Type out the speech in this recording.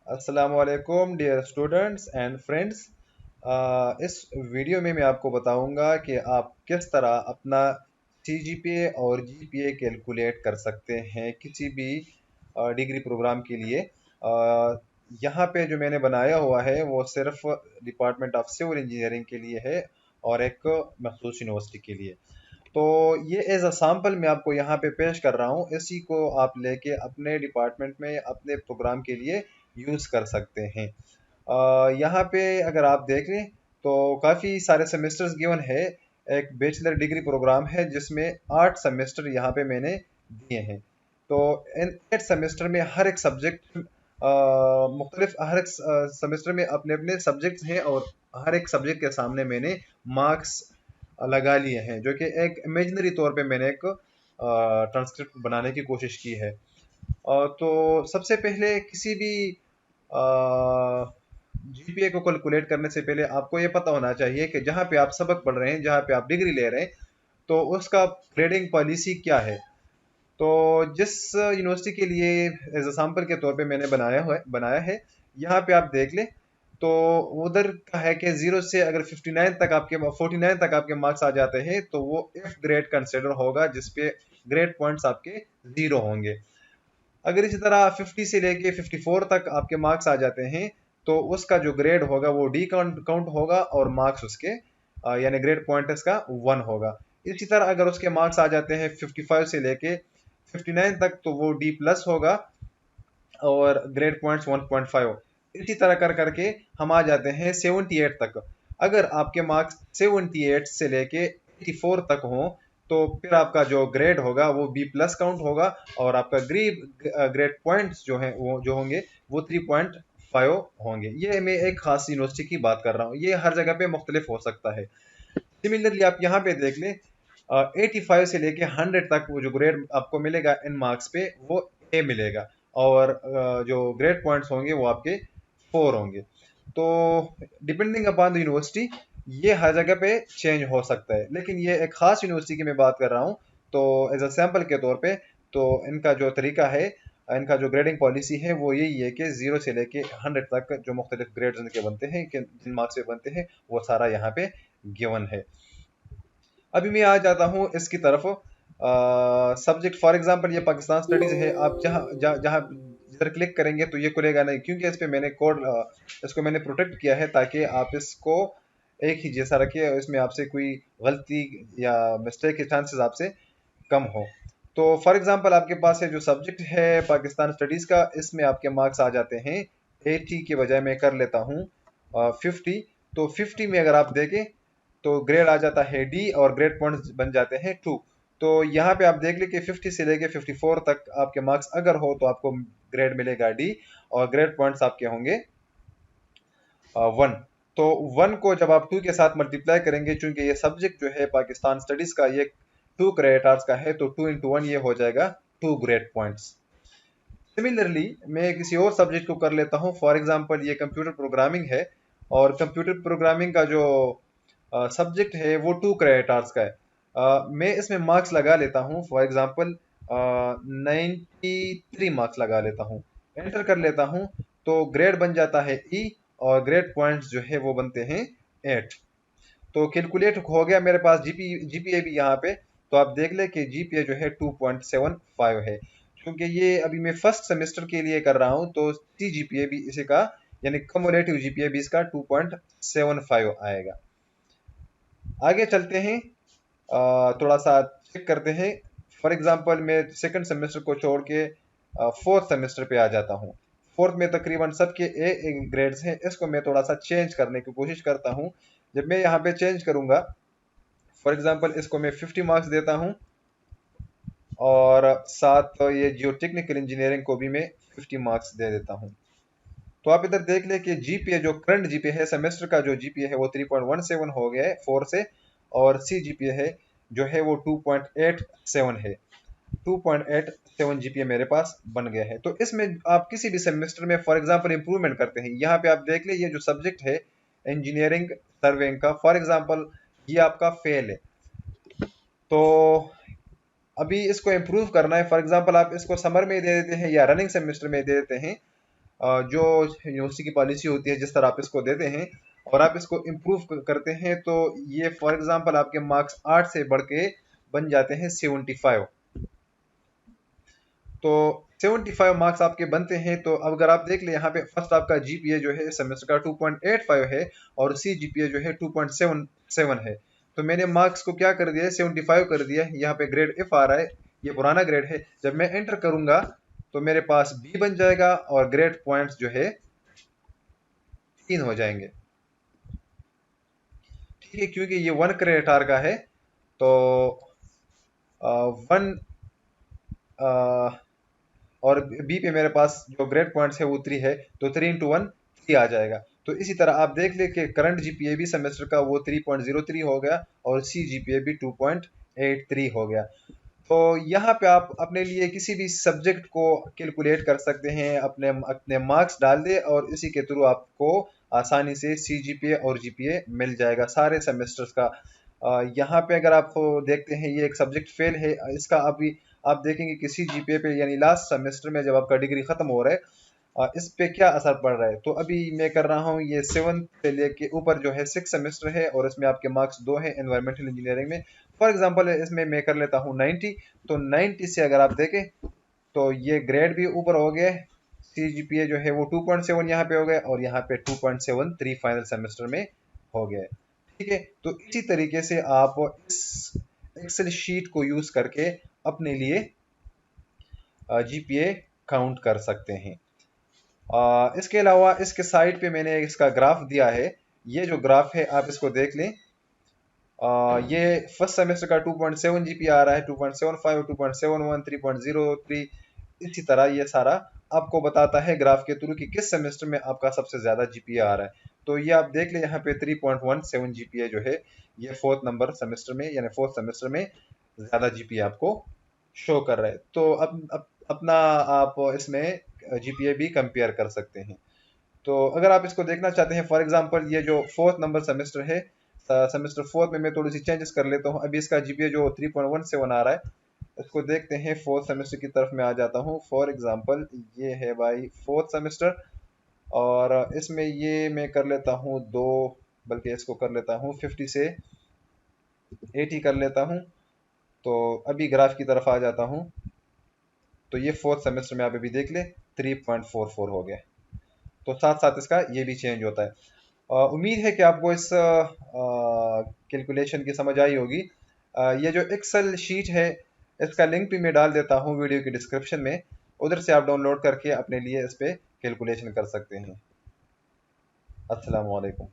अस्सलामुअलैकुम dear students and friends. इस video में मैं आपको बताऊंगा कि आप किस तरह अपना सीजीपीए और जीपीए कैलकुलेट कर सकते हैं किसी भी डिग्री प्रोग्राम के लिए। यहाँ पे जो मैंने बनाया हुआ है वो सिर्फ डिपार्टमेंट ऑफ सिविल इंजीनियरिंग के लिए है और एक मखसूस यूनिवर्सिटी के लिए। तो ये एज अ सैम्पल मैं आपको यहाँ पे पेश कर रहा हूँ। इसी को आप लेके अपने डिपार्टमेंट में अपने प्रोग्राम के लिए यूज़ कर सकते हैं। यहाँ पे अगर आप देख लें तो काफ़ी सारे सेमेस्टर्स गिवन है। एक बैचलर डिग्री प्रोग्राम है जिसमें 8 सेमेस्टर यहाँ पे मैंने दिए हैं। तो इन 8 सेमेस्टर में हर एक सब्जेक्ट मुख्तलिफ, हर एक सेमेस्टर में अपने अपने सब्जेक्ट्स हैं और हर एक सब्जेक्ट के सामने मैंने मार्क्स लगा लिए हैं, जो कि एक इमेजिनरी तौर पे मैंने एक ट्रांसक्रिप्ट बनाने की कोशिश की है। तो सबसे पहले किसी भी जीपीए को कैलकुलेट करने से पहले आपको ये पता होना चाहिए कि जहाँ पे आप सबक पढ़ रहे हैं, जहाँ पे आप डिग्री ले रहे हैं, तो उसका ग्रेडिंग पॉलिसी क्या है। तो जिस यूनिवर्सिटी के लिए एज एग्जाम्पल के तौर पे मैंने बनाया है, यहाँ पे आप देख लें तो उधर का है कि 0 से अगर 59 तक आपके 49 तक आपके मार्क्स आ जाते हैं तो वो एफ ग्रेड कंसिडर होगा, जिसपे ग्रेड पॉइंट्स आपके 0 होंगे। अगर इसी तरह 50 से लेके 54 तक आपके मार्क्स आ जाते हैं तो उसका जो ग्रेड होगा वो डी काउंट होगा और मार्क्स उसके यानी ग्रेड पॉइंट इसका 1 होगा। इसी तरह अगर उसके मार्क्स आ जाते हैं 55 से लेके 59 तक तो वो डी प्लस होगा और ग्रेड पॉइंट्स 1.5। इसी तरह कर करके हम आ जाते हैं 78 तक। अगर आपके मार्क्स 78 से लेके 84 तक हो तो फिर आपका जो ग्रेड होगा वो बी प्लस काउंट होगा और आपका ग्रेड पॉइंट्स जो हैं वो जो होंगे वो 3.5 होंगे। ये मैं एक खास यूनिवर्सिटी की बात कर रहा हूँ, ये हर जगह पे मुख्तलिफ हो सकता है। सिमिलरली आप यहाँ पे देख लें 85 से लेके 100 तक वो जो ग्रेड आपको मिलेगा इन मार्क्स पे वो ए मिलेगा और जो ग्रेड पॉइंट्स होंगे वो आपके 4 होंगे। तो डिपेंडिंग अपॉन द यूनिवर्सिटी ये हर जगह पे चेंज हो सकता है, लेकिन ये एक खास यूनिवर्सिटी की मैं बात कर रहा हूँ। तो एज अ सैम्पल के तौर पे तो इनका जो तरीका है, इनका जो ग्रेडिंग पॉलिसी है वो यही है कि 0 से लेके 100 तक जो मुख्तलिफ ग्रेड्स इनके बनते हैं, जिन मार्क्स पे बनते हैं वो सारा यहाँ पे गिवन है। अभी मैं आ जाता हूँ इसकी तरफ। सब्जेक्ट फॉर एग्जांपल ये पाकिस्तान स्टडीज है। आप जहाँ जहाँ जहाँ इधर क्लिक करेंगे तो ये खुलेगा नहीं, क्योंकि इस पे मैंने कोड इसको मैंने प्रोटेक्ट किया है ताकि आप इसको एक ही जैसा रखिए, इसमें आपसे कोई गलती या मिस्टेक के चांसेस आपसे कम हो। तो फॉर एग्जांपल आपके पास है जो सब्जेक्ट है पाकिस्तान स्टडीज का, इसमें आपके मार्क्स आ जाते हैं 80 के बजाय मैं कर लेता हूँ 50। तो 50 में अगर आप देखें तो ग्रेड आ जाता है डी और ग्रेड पॉइंट्स बन जाते हैं 2। तो यहाँ पे आप देख लें कि 50 से लेके 54 तक आपके मार्क्स अगर हो तो आपको ग्रेड मिलेगा डी और ग्रेड पॉइंट्स आपके होंगे 1। तो 1 को जब आप 2 के साथ मल्टीप्लाई करेंगे, चूंकि ये सब्जेक्ट जो है पाकिस्तान स्टडीज का ये 2 क्रेडिट आवर्स का है, तो 2 इंटू 1 ये हो जाएगा 2 ग्रेड पॉइंट्स। सिमिलरली मैं किसी और सब्जेक्ट को कर लेता हूँ। फॉर एग्जांपल ये कंप्यूटर प्रोग्रामिंग है और कंप्यूटर प्रोग्रामिंग का जो सब्जेक्ट है वो 2 क्रेडिट आवर्स का है। मैं इसमें मार्क्स लगा लेता हूँ, फॉर एग्जांपल 93 मार्क्स लगा लेता हूँ, एंटर कर लेता हूँ तो ग्रेड बन जाता है ई और ग्रेड पॉइंट्स जो है वो बनते हैं 8। तो कैलकुलेट हो गया मेरे पास जीपीए भी यहाँ पे। तो आप देख ले कि जीपीए जो है 2.75 है। क्योंकि ये अभी मैं फर्स्ट सेमेस्टर के लिए कर रहा हूँ तो सी जीपीए भी इसी का यानी कम्युलेटिव जीपीए भी इसका 2.75 आएगा। आगे चलते हैं, थोड़ा सा चेक करते हैं। फॉर एग्जांपल मैं सेकंड सेमेस्टर को छोड़ के फोर्थ सेमेस्टर पे आ जाता हूँ। फोर्थ में तकरीबन सबके ए ग्रेड्स हैं, इसको मैं थोड़ा सा चेंज करने की कोशिश करता हूँ। जब मैं यहाँ पे चेंज करूंगा, फॉर एग्जांपल इसको मैं 50 मार्क्स देता हूँ और साथ ये जियो टेक्निकल इंजीनियरिंग को भी मैं 50 मार्क्स दे देता हूँ। तो आप इधर देख लें कि जीपीए जो करंट जीपीए है सेमेस्टर का, जो जीपीए है वो 3.17 हो गया है 4 से, और सी जीपीए है जो है वो 2.87 है। 2.87 जीपीए मेरे पास बन गया है। तो इसमें आप किसी भी सेमेस्टर में फॉर एग्जांपल इंप्रूवमेंट करते हैं। यहाँ पे आप देख ले ये जो सब्जेक्ट है इंजीनियरिंग सर्वेइंग का, फॉर एग्जांपल ये आपका फेल है। तो अभी इसको इम्प्रूव करना है, फॉर एग्जांपल आप इसको समर में दे देते हैं या रनिंग सेमेस्टर में दे देते हैं, जो यूनिवर्सिटी की पॉलिसी होती है, जिस तरह आप इसको देते हैं और आप इसको इम्प्रूव करते हैं, तो ये फॉर एग्जांपल आपके मार्क्स 8 से बढ़ के बन जाते हैं 75। तो 75 मार्क्स आपके बनते हैं। तो अब अगर आप देख ले यहाँ पे फर्स्ट आपका जीपीए जो है सेमेस्टर का 2.85 है और सी जीपीए जो है 2.77 है। तो मैंने मार्क्स को क्या कर दिया है, 75 कर दिया है। यहाँ पे ग्रेड एफ आ रहा है, ये पुराना ग्रेड है। जब मैं एंटर करूंगा तो मेरे पास बी बन जाएगा और ग्रेड पॉइंट्स जो है 3 हो जाएंगे। ठीक है, क्योंकि ये 1 क्रेडिट आर का है तो 1 और बी पे मेरे पास जो ग्रेड पॉइंट्स है वो 3 है, तो 3 इंटू 1 3 आ जाएगा। तो इसी तरह आप देख ले कि करंट जीपीए भी सेमेस्टर का वो 3.03 हो गया और सी जीपीए भी 2.83 हो गया। तो यहाँ पे आप अपने लिए किसी भी सब्जेक्ट को कैलकुलेट कर सकते हैं, अपने अपने मार्क्स डाल दे और इसी के थ्रू आपको आसानी से सी जीपीए और जीपीए मिल जाएगा सारे सेमेस्टर्स का। यहाँ पे अगर आप देखते हैं ये एक सब्जेक्ट फेल है, इसका अभी आप देखेंगे किसी जीपीए पे, यानी लास्ट सेमेस्टर में जब आपका डिग्री खत्म हो रहा है, इस पे क्या असर पड़ रहा है। तो अभी मैं कर रहा हूँ ये 7 से लेके ऊपर जो है 6 सेमेस्टर है और इसमें आपके मार्क्स 2 हैं एनवायरमेंटल इंजीनियरिंग में। फॉर एग्जांपल इसमें मैं कर लेता हूँ 90। तो 90 से अगर आप देखें तो ये ग्रेड भी ऊपर हो गया, सी जीपीए जो है वो 2.7 यहाँ पे हो गया और यहाँ पे 2.73 फाइनल सेमेस्टर में हो गया। ठीक है, तो इसी तरीके से आप इस एक्सेल शीट को यूज करके अपने लिए जीपीए काउंट कर सकते हैं। इसके अलावा इसके साइड पे मैंने इसका ग्राफ दिया है। ये जो ग्राफ है आप इसको देख लें। ये फर्स्ट सेमेस्टर का 2.7 जीपीए आ रहा है, 2.75, 2.71, 3.03। इसी तरह ये सारा आपको बताता है ग्राफ के थ्रू कि किस सेमेस्टर में आपका सबसे ज्यादा जीपीए आ रहा है। तो ये आप देख ले यहाँ पे 3.17 जीपीए जो है ये फोर्थ नंबर सेमेस्टर में यानी फोर्थ सेमेस्टर में ज्यादा जीपीए आपको शो कर रहा है। तो अपना आप इसमें जीपीए भी कंपेयर कर सकते हैं। तो अगर आप इसको देखना चाहते हैं, फॉर एग्जांपल ये जो फोर्थ नंबर सेमेस्टर है, सेमेस्टर फोर्थ में मैं थोड़ी सी चेंजेस कर लेता हूँ। अभी इसका जीपीए जो 3.17 आ रहा है, इसको देखते हैं फोर्थ सेमेस्टर की तरफ में आ जाता हूँ। फॉर एग्जांपल ये है भाई फोर्थ सेमेस्टर और इसमें ये मैं कर लेता हूँ 2, बल्कि इसको कर लेता हूँ 50 से 80 कर लेता हूँ। तो अभी ग्राफ की तरफ आ जाता हूँ तो ये फोर्थ सेमेस्टर में आप अभी देख ले 3.44 हो गया। तो साथ साथ इसका ये भी चेंज होता है। उम्मीद है कि आपको इस कैलकुलेशन की समझ आई होगी। ये जो एक्सेल शीट है इसका लिंक भी मैं डाल देता हूँ वीडियो की डिस्क्रिप्शन में, उधर से आप डाउनलोड करके अपने लिए इस पे कैलकुलेशन कर सकते हैं। अस्सलाम वालेकुम।